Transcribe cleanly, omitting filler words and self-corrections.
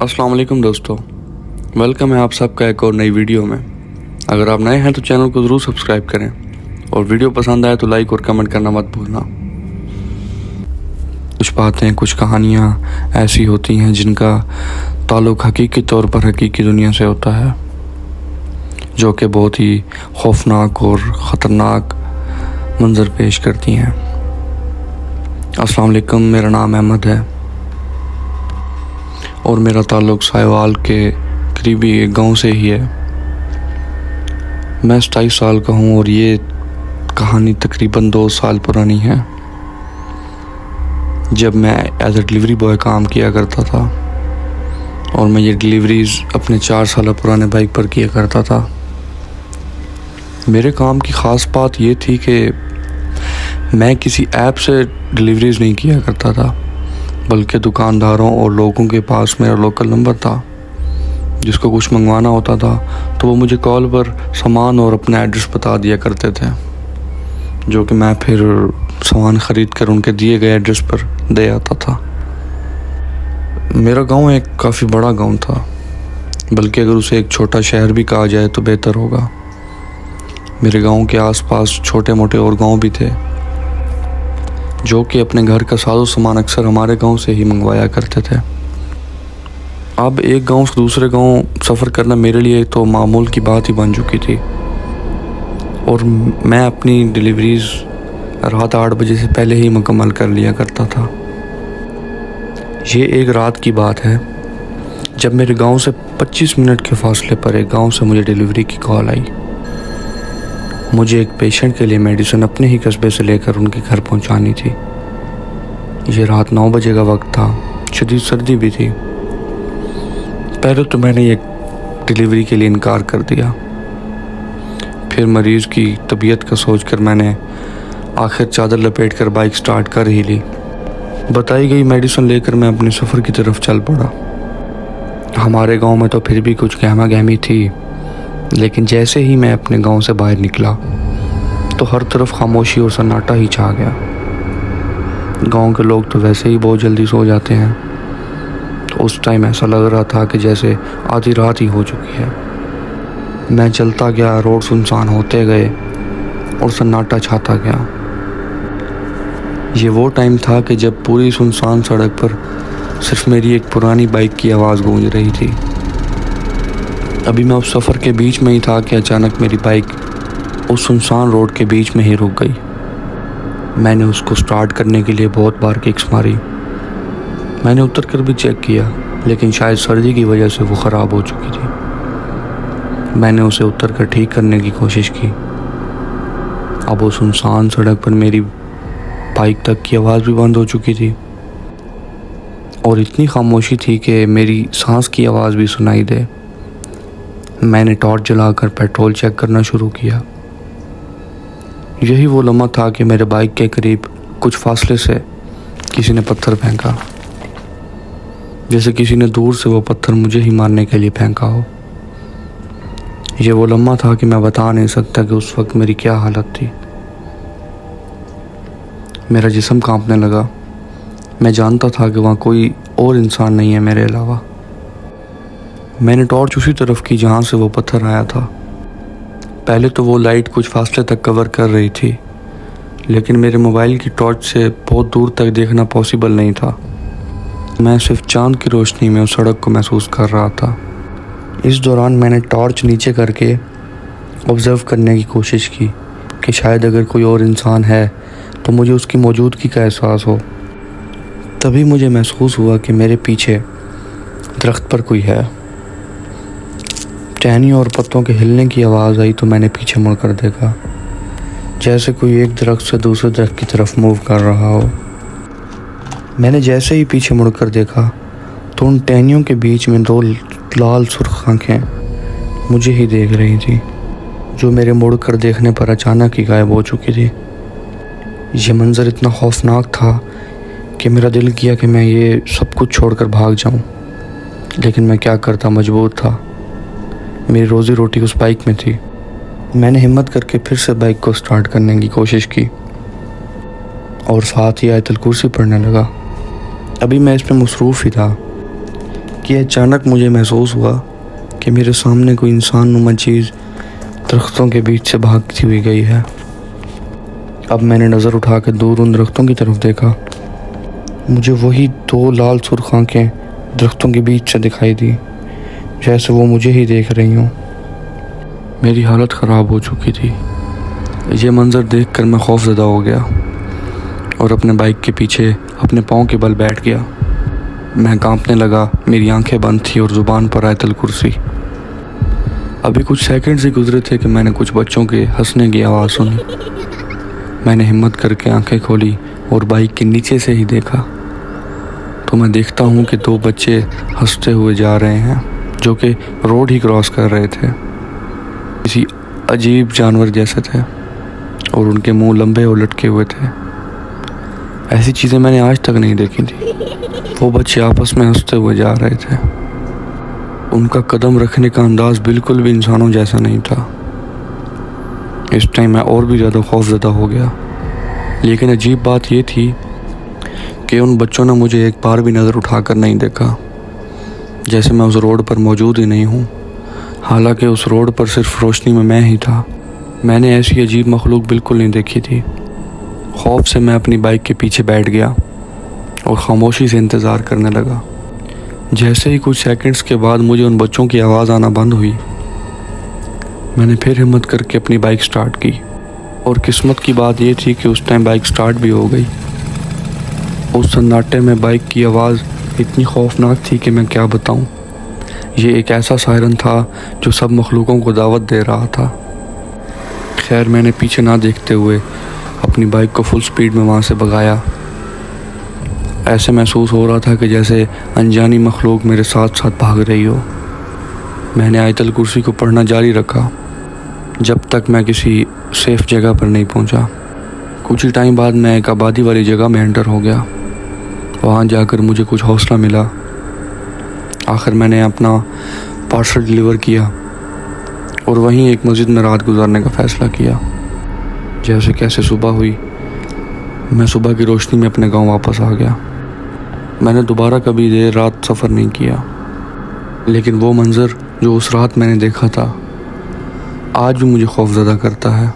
अस्सलाम वालेकुम दोस्तों, वेलकम है आप सबका एक और नई वीडियो में। अगर आप नए हैं तो चैनल को ज़रूर सब्सक्राइब करें और वीडियो पसंद आए तो लाइक और कमेंट करना मत भूलना। कुछ बातें, कुछ कहानियाँ ऐसी होती हैं जिनका ताल्लुक़ हकीकी तौर पर हकीकी दुनिया से होता है, जो कि बहुत ही खौफनाक और ख़तरनाक मंजर पेश करती हैं। अस्सलाम वालेकुम, मेरा नाम अहमद है और मेरा ताल्लुक़ साहिवाल के करीबी एक गांव से ही है। मैं 27 साल का हूं और ये कहानी तकरीबन 2 साल पुरानी है, जब मैं एज ए डिलीवरी बॉय काम किया करता था और मैं ये डिलीवरीज़ अपने 4 साल पुराने बाइक पर किया करता था। मेरे काम की ख़ास बात ये थी कि मैं किसी ऐप से डिलीवरीज़ नहीं किया करता था, बल्कि दुकानदारों और लोगों के पास मेरा लोकल नंबर था। जिसको कुछ मंगवाना होता था तो वो मुझे कॉल पर सामान और अपना एड्रेस बता दिया करते थे, जो कि मैं फिर सामान ख़रीद कर उनके दिए गए एड्रेस पर दे आता था। मेरा गांव एक काफ़ी बड़ा गांव था, बल्कि अगर उसे एक छोटा शहर भी कहा जाए तो बेहतर होगा। मेरे गांव के आसपास छोटे मोटे और गांव भी थे, जो कि अपने घर का साजो सामान अक्सर हमारे गांव से ही मंगवाया करते थे। अब एक गांव से दूसरे गांव सफ़र करना मेरे लिए तो मामूल की बात ही बन चुकी थी और मैं अपनी डिलीवरीज़ रात 8 बजे से पहले ही मुकम्मल कर लिया करता था। ये एक रात की बात है जब मेरे गांव से 25 मिनट के फासले पर एक गांव से मुझे डिलीवरी की कॉल आई। मुझे एक पेशेंट के लिए मेडिसिन अपने ही कस्बे से लेकर उनके घर पहुंचानी थी। ये रात 9 बजे का वक्त था, शदीद सर्दी भी थी। पहले तो मैंने ये डिलीवरी के लिए इनकार कर दिया, फिर मरीज़ की तबीयत का सोचकर मैंने आखिर चादर लपेट कर बाइक स्टार्ट कर ही ली। बताई गई मेडिसिन लेकर मैं अपने सफ़र की तरफ चल पड़ा। हमारे गांव में तो फिर भी कुछ गहमा गहमी थी, लेकिन जैसे ही मैं अपने गांव से बाहर निकला तो हर तरफ खामोशी और सन्नाटा ही छा गया। गांव के लोग तो वैसे ही बहुत जल्दी सो जाते हैं, तो उस टाइम ऐसा लग रहा था कि जैसे आधी रात ही हो चुकी है। मैं चलता गया, रोड सुनसान होते गए और सन्नाटा छाता गया। ये वो टाइम था कि जब पूरी सुनसान सड़क पर सिर्फ मेरी एक पुरानी बाइक की आवाज़ गूंज रही थी। अभी मैं उस सफ़र के बीच में ही था कि अचानक मेरी बाइक उस सुनसान रोड के बीच में ही रुक गई। मैंने उसको स्टार्ट करने के लिए बहुत बार किक्स मारी। मैंने उतर कर भी चेक किया, लेकिन शायद सर्दी की वजह से वो ख़राब हो चुकी थी। मैंने उसे उतर कर ठीक करने की कोशिश की। अब वो सुनसान सड़क पर मेरी बाइक तक की आवाज़ भी बंद हो चुकी थी और इतनी खामोशी थी कि मेरी सांस की आवाज़ भी सुनाई दे। मैंने टॉर्च जलाकर पेट्रोल चेक करना शुरू किया। यही वो लम्हा था कि मेरे बाइक के करीब कुछ फासले से किसी ने पत्थर फेंका, जैसे किसी ने दूर से वो पत्थर मुझे ही मारने के लिए फेंका हो। ये वो लम्हा था कि मैं बता नहीं सकता कि उस वक्त मेरी क्या हालत थी। मेरा जिस्म कांपने लगा। मैं जानता था कि वहाँ कोई और इंसान नहीं है मेरे अलावा। मैंने टॉर्च उसी तरफ की जहाँ से वो पत्थर आया था। पहले तो वो लाइट कुछ फासले तक कवर कर रही थी, लेकिन मेरे मोबाइल की टॉर्च से बहुत दूर तक देखना पॉसिबल नहीं था। मैं सिर्फ चांद की रोशनी में उस सड़क को महसूस कर रहा था। इस दौरान मैंने टॉर्च नीचे करके ऑब्ज़र्व करने की कोशिश की कि शायद अगर कोई और इंसान है तो मुझे उसकी मौजूदगी का एहसास हो। तभी मुझे महसूस हुआ कि मेरे पीछे दरख्त पर कोई है। टहनियों और पत्तों के हिलने की आवाज़ आई तो मैंने पीछे मुड़कर देखा, जैसे कोई एक दरख्त से दूसरे दरख्त की तरफ मूव कर रहा हो। मैंने जैसे ही पीछे मुड़कर देखा तो उन टहनियों के बीच में 2 लाल सुर्ख आँखें मुझे ही देख रही थी, जो मेरे मुड़कर देखने पर अचानक ही गायब हो चुकी थी। ये मंज़र इतना खौफनाक था कि मेरा दिल किया कि मैं ये सब कुछ छोड़कर भाग जाऊं, लेकिन मैं क्या करता, मजबूर था। मेरी रोज़ी रोटी उस बाइक में थी। मैंने हिम्मत करके फिर से बाइक को स्टार्ट करने की कोशिश की और साथ ही आयतल कुर्सी पढ़ने लगा। अभी मैं इसमें मसरूफ़ ही था کہ اچانک مجھے محسوس ہوا کہ میرے سامنے کوئی انسان نما چیز درختوں کے بیچ سے بھاگتی ہوئی گئی ہے۔ اب میں نے نظر اٹھا کے دور ان درختوں کی طرف دیکھا۔ مجھے وہی 2 لال سرخ آنکھیں درختوں کے بیچ سے دکھائی دی، جیسے وہ مجھے ہی دیکھ رہی ہوں۔ میری حالت خراب ہو چکی تھی۔ یہ منظر دیکھ کر میں خوف زدہ ہو گیا اور اپنے بائک کے پیچھے اپنے پاؤں کے بل بیٹھ گیا۔ میں کانپنے لگا، میری آنکھیں بند تھی اور زبان پر آیت الکرسی۔ ابھی کچھ سیکنڈز ہی گزرے تھے کہ میں نے کچھ بچوں کے ہنسنے کی آواز سنی۔ میں نے ہمت کر کے آنکھیں کھولی اور بائک کے نیچے سے ہی دیکھا تو میں دیکھتا ہوں کہ 2 بچے ہنستے ہوئے جا رہے ہیں جو کہ روڈ ہی کراس کر رہے تھے۔ کسی عجیب جانور جیسے تھے اور ان کے منہ لمبے اور لٹکے ہوئے تھے۔ ایسی چیزیں میں نے آج تک نہیں دیکھی تھی۔ وہ بچے آپس میں ہنستے ہوئے جا رہے تھے۔ ان کا قدم رکھنے کا انداز بالکل بھی انسانوں جیسا نہیں تھا۔ اس ٹائم میں اور بھی زیادہ خوف زدہ ہو گیا، لیکن عجیب بات یہ تھی کہ ان بچوں نے مجھے ایک بار بھی نظر اٹھا کر نہیں دیکھا، جیسے میں اس روڈ پر موجود ہی نہیں ہوں۔ حالانکہ اس روڈ پر صرف روشنی میں ہی تھا۔ میں نے ایسی عجیب مخلوق بالکل نہیں دیکھی تھی۔ خوف سے میں اپنی بائک کے پیچھے بیٹھ گیا اور خاموشی سے انتظار کرنے لگا۔ جیسے ہی کچھ سیکنڈز کے بعد مجھے ان بچوں کی آواز آنا بند ہوئی، میں نے پھر ہمت کر کے اپنی بائک سٹارٹ کی، اور قسمت کی بات یہ تھی کہ اس ٹائم بائک سٹارٹ بھی ہو گئی۔ اس سناٹے میں بائک کی آواز اتنی خوفناک تھی کہ میں کیا بتاؤں۔ یہ ایک ایسا سائرن تھا جو سب مخلوقوں کو دعوت دے رہا تھا۔ خیر، میں نے پیچھے نہ دیکھتے ہوئے اپنی بائک کو فل سپیڈ میں وہاں سے بھگایا۔ ایسے محسوس ہو رہا تھا کہ جیسے انجانی مخلوق میرے ساتھ ساتھ بھاگ رہی ہو۔ میں نے آیت الکرسی کو پڑھنا جاری رکھا جب تک میں کسی سیف جگہ پر نہیں پہنچا۔ کچھ ہی ٹائم بعد میں ایک آبادی والی جگہ میں انٹر ہو گیا۔ وہاں جا کر مجھے کچھ حوصلہ ملا۔ آخر میں نے اپنا پارسل ڈیلیور کیا اور وہیں ایک مسجد میں رات گزارنے کا فیصلہ کیا۔ جیسے کیسے صبح ہوئی، میں صبح کی روشنی میں اپنے گاؤں واپس آ گیا۔ میں نے دوبارہ کبھی دیر رات سفر نہیں کیا، لیکن وہ منظر جو اس رات میں نے دیکھا تھا آج بھی مجھے خوف زدہ کرتا ہے۔